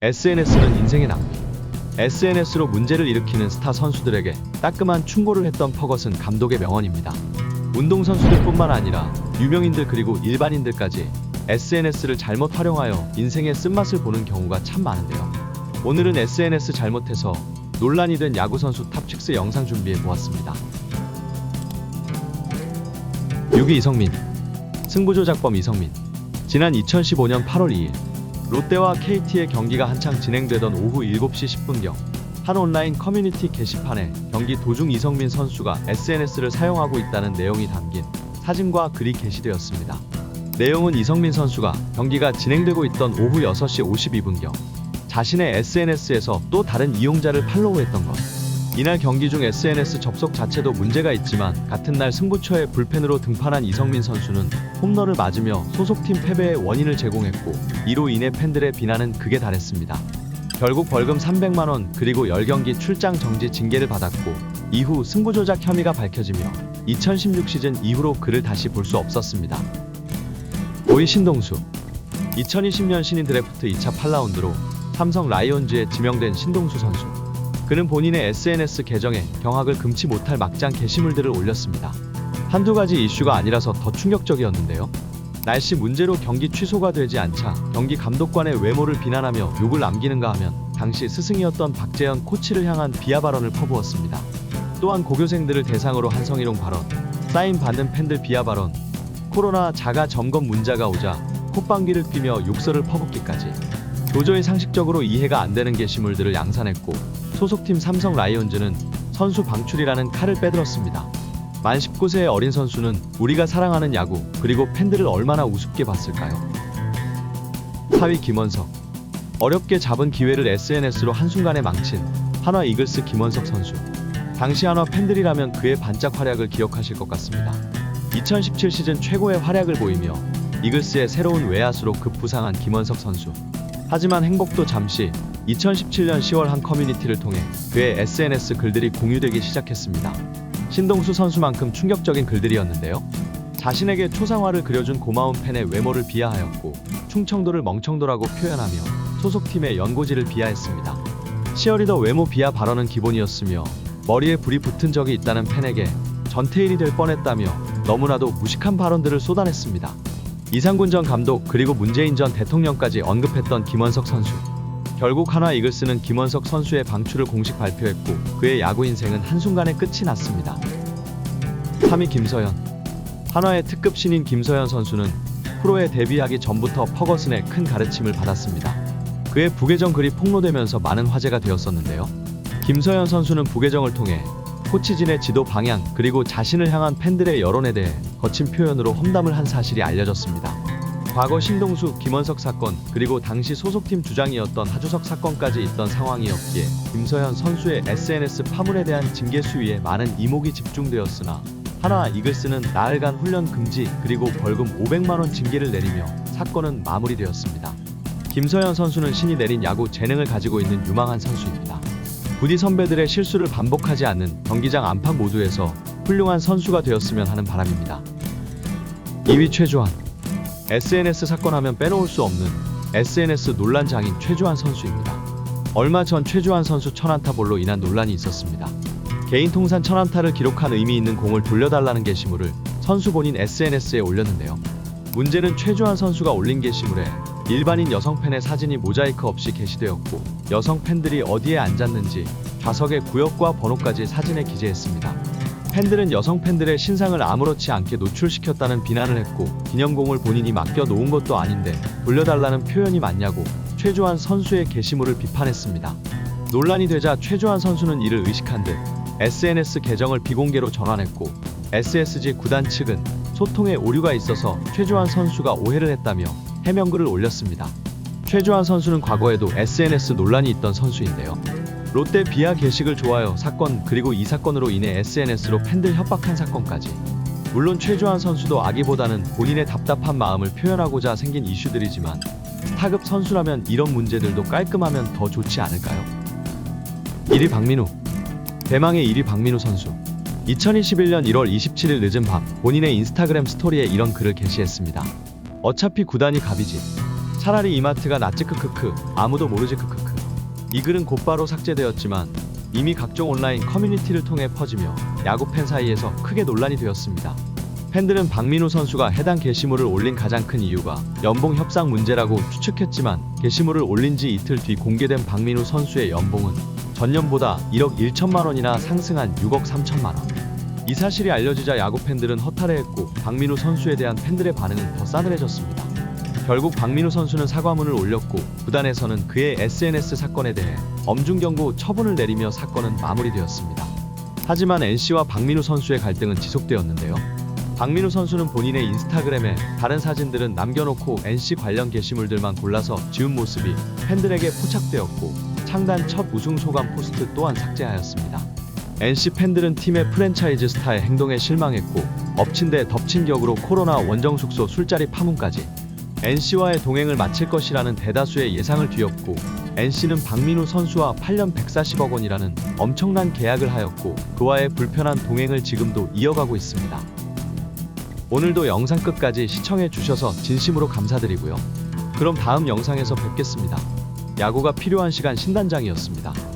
SNS는 인생의 낭비. SNS로 문제를 일으키는 스타 선수들에게 따끔한 충고를 했던 퍼거슨 감독의 명언입니다. 운동선수들뿐만 아니라 유명인들 그리고 일반인들까지 SNS를 잘못 활용하여 인생의 쓴맛을 보는 경우가 참 많은데요. 오늘은 SNS 잘못해서 논란이 된 야구선수 탑6 영상 준비해 보았습니다. 6위 이성민. 승부조작범 이성민. 지난 2015년 8월 2일 롯데와 KT의 경기가 한창 진행되던 오후 7시 10분경 한 온라인 커뮤니티 게시판에 경기 도중 이성민 선수가 SNS를 사용하고 있다는 내용이 담긴 사진과 글이 게시되었습니다. 내용은 이성민 선수가 경기가 진행되고 있던 오후 6시 52분경 자신의 SNS에서 또 다른 이용자를 팔로우했던 것. 이날 경기 중 SNS 접속 자체도 문제가 있지만 같은 날 승부처에 불펜으로 등판한 이성민 선수는 홈런을 맞으며 소속팀 패배의 원인을 제공했고 이로 인해 팬들의 비난은 극에 달했습니다. 결국 벌금 300만원 그리고 10경기 출장 정지 징계를 받았고 이후 승부조작 혐의가 밝혀지며 2016 시즌 이후로 그를 다시 볼 수 없었습니다. 5위 신동수. 2020년 신인 드래프트 2차 8라운드로 삼성 라이온즈에 지명된 신동수 선수. 그는 본인의 SNS 계정에 경악을 금치 못할 막장 게시물들을 올렸습니다. 한두 가지 이슈가 아니라서 더 충격적이었는데요. 날씨 문제로 경기 취소가 되지 않자 경기 감독관의 외모를 비난하며 욕을 남기는가 하면 당시 스승이었던 박재현 코치를 향한 비하 발언을 퍼부었습니다. 또한 고교생들을 대상으로 한 성희롱 발언, 사인 받는 팬들 비하 발언, 코로나 자가 점검 문자가 오자 콧방귀를 뀌며 욕설을 퍼붓기까지 도저히 상식적으로 이해가 안 되는 게시물들을 양산했고 소속팀 삼성 라이온즈는 선수 방출이라는 칼을 빼들었습니다. 만 19세의 어린 선수는 우리가 사랑하는 야구 그리고 팬들을 얼마나 우습게 봤을까요? 4위 김원석. 어렵게 잡은 기회를 SNS로 한순간에 망친 한화 이글스 김원석 선수. 당시 한화 팬들이라면 그의 반짝 활약을 기억하실 것 같습니다. 2017 시즌 최고의 활약을 보이며 이글스의 새로운 외야수로 급부상한 김원석 선수. 하지만 행복도 잠시 2017년 10월 한 커뮤니티를 통해 그의 SNS 글들이 공유되기 시작했습니다. 신동수 선수만큼 충격적인 글들이었는데요. 자신에게 초상화를 그려준 고마운 팬의 외모를 비하하였고 충청도를 멍청도라고 표현하며 소속팀의 연고지를 비하했습니다. 치어리더 외모 비하 발언은 기본이었으며 머리에 불이 붙은 적이 있다는 팬에게 전태일이 될 뻔했다며 너무나도 무식한 발언들을 쏟아냈습니다. 이상군 전 감독 그리고 문재인 전 대통령까지 언급했던 김원석 선수. 결국 한화 이글스는 김원석 선수의 방출을 공식 발표했고 그의 야구 인생은 한순간에 끝이 났습니다. 3위 김서현. 한화의 특급 신인 김서현 선수는 프로에 데뷔하기 전부터 퍼거슨의 큰 가르침을 받았습니다. 그의 부계정 글이 폭로되면서 많은 화제가 되었었는데요. 김서현 선수는 부계정을 통해 코치진의 지도 방향 그리고 자신을 향한 팬들의 여론에 대해 거친 표현으로 험담을 한 사실이 알려졌습니다. 과거 신동수, 김원석 사건 그리고 당시 소속팀 주장이었던 하주석 사건까지 있던 상황이었기에 김서현 선수의 SNS 파문에 대한 징계 수위에 많은 이목이 집중되었으나 한화 이글스는 나흘간 훈련 금지 그리고 벌금 500만원 징계를 내리며 사건은 마무리되었습니다. 김서현 선수는 신이 내린 야구 재능을 가지고 있는 유망한 선수입니다. 부디 선배들의 실수를 반복하지 않는 경기장 안팎 모두에서 훌륭한 선수가 되었으면 하는 바람입니다. 2위 최주환. SNS 사건 하면 빼놓을 수 없는 SNS 논란 장인 최주환 선수입니다. 얼마 전 최주환 선수 1000안타볼로 인한 논란이 있었습니다. 개인 통산 1000안타를 기록한 의미 있는 공을 돌려달라는 게시물을 선수 본인 SNS에 올렸는데요. 문제는 최주환 선수가 올린 게시물에 일반인 여성 팬의 사진이 모자이크 없이 게시되었고 여성 팬들이 어디에 앉았는지 좌석의 구역과 번호까지 사진에 기재했습니다. 팬들은 여성 팬들의 신상을 아무렇지 않게 노출시켰다는 비난을 했고 기념공을 본인이 맡겨 놓은 것도 아닌데 돌려달라는 표현이 맞냐고 최주환 선수의 게시물을 비판했습니다. 논란이 되자 최주환 선수는 이를 의식한 듯 SNS 계정을 비공개로 전환했고 SSG 구단 측은 소통에 오류가 있어서 최주환 선수가 오해를 했다며 해명글을 올렸습니다. 최주환 선수는 과거에도 SNS 논란이 있던 선수인데요. 롯데 비하 게시글 좋아요 사건 그리고 이 사건으로 인해 SNS로 팬들 협박한 사건까지. 물론 최주환 선수도 아기보다는 본인의 답답한 마음을 표현하고자 생긴 이슈들이지만 스타급 선수라면 이런 문제들도 깔끔하면 더 좋지 않을까요? 1위 박민우. 대망의 1위 박민우 선수. 2021년 1월 27일 늦은 밤 본인의 인스타그램 스토리에 이런 글을 게시했습니다. 어차피 구단이 갑이지. 차라리 이마트가 낫지 크크크 아무도 모르지 크크크. 이 글은 곧바로 삭제되었지만 이미 각종 온라인 커뮤니티를 통해 퍼지며 야구 팬 사이에서 크게 논란이 되었습니다. 팬들은 박민우 선수가 해당 게시물을 올린 가장 큰 이유가 연봉 협상 문제라고 추측했지만 게시물을 올린 지 이틀 뒤 공개된 박민우 선수의 연봉은 전년보다 1억 1천만 원이나 상승한 6억 3천만 원. 이 사실이 알려지자 야구 팬들은 허탈해했고 박민우 선수에 대한 팬들의 반응은 더 싸늘해졌습니다. 결국 박민우 선수는 사과문을 올렸고 구단에서는 그의 SNS 사건에 대해 엄중경고 처분을 내리며 사건은 마무리되었습니다. 하지만 NC와 박민우 선수의 갈등은 지속되었는데요. 박민우 선수는 본인의 인스타그램에 다른 사진들은 남겨놓고 NC 관련 게시물들만 골라서 지운 모습이 팬들에게 포착되었고 창단 첫 우승 소감 포스트 또한 삭제하였습니다. NC 팬들은 팀의 프랜차이즈 스타의 행동에 실망했고 엎친 데 덮친 격으로 코로나 원정 숙소 술자리 파문까지 NC와의 동행을 마칠 것이라는 대다수의 예상을 뒤엎고 NC는 박민우 선수와 8년 140억 원이라는 엄청난 계약을 하였고 그와의 불편한 동행을 지금도 이어가고 있습니다. 오늘도 영상 끝까지 시청해 주셔서 진심으로 감사드리고요. 그럼 다음 영상에서 뵙겠습니다. 야구가 필요한 시간 신단장이었습니다.